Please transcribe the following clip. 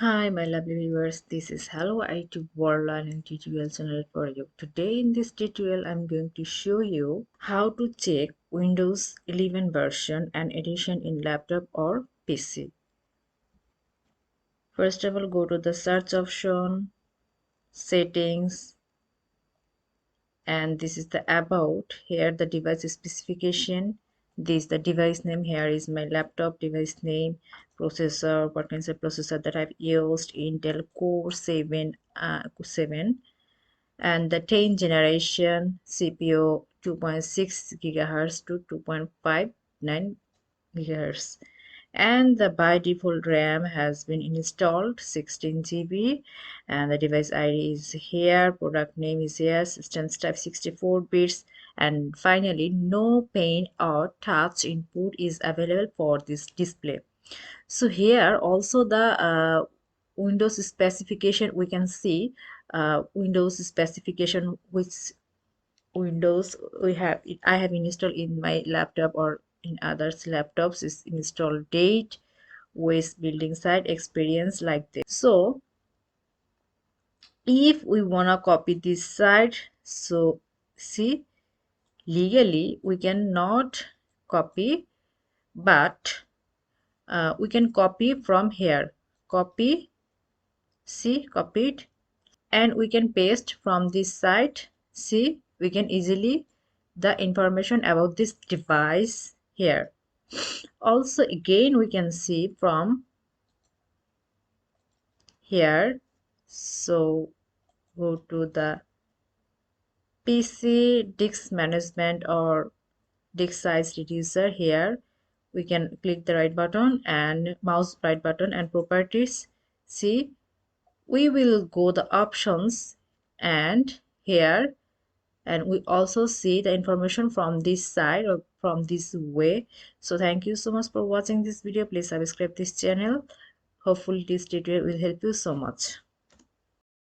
Hi my lovely viewers, this is Hello IT World Learning tutorial channel for you. Today in this tutorial I'm going to show you how to check Windows 11 version and edition in laptop or PC. First of all, go to the search option, settings, and this is the about. Here the device specification, this the device name. Here is my laptop device name, processor, what kinds of processor that I've used, Intel Core 7, and the 10th generation CPU 2.6 gigahertz to 2.59 gigahertz, and the by default RAM has been installed 16 GB, and the device ID is here, product name is here, systems type 64 bits, and finally no pen or touch input is available for this display. So here also the Windows specification we can see, Windows specification, which Windows I have installed in my laptop or in others laptops, is install date, with building site experience, like this. So if we wanna copy this site, so see, legally we cannot copy, but we can copy from here, copy, see, copied, and we can paste from this site. See, we can easily the information about this device here. Also again we can see from here, so go to the PC disk management or disk size reducer. Here we can click the right button and mouse right button and properties. See, we will go the options, and here, and we also see the information from this side or from this way. So thank you so much for watching this video. Please subscribe this channel. Hopefully this tutorial will help you so much.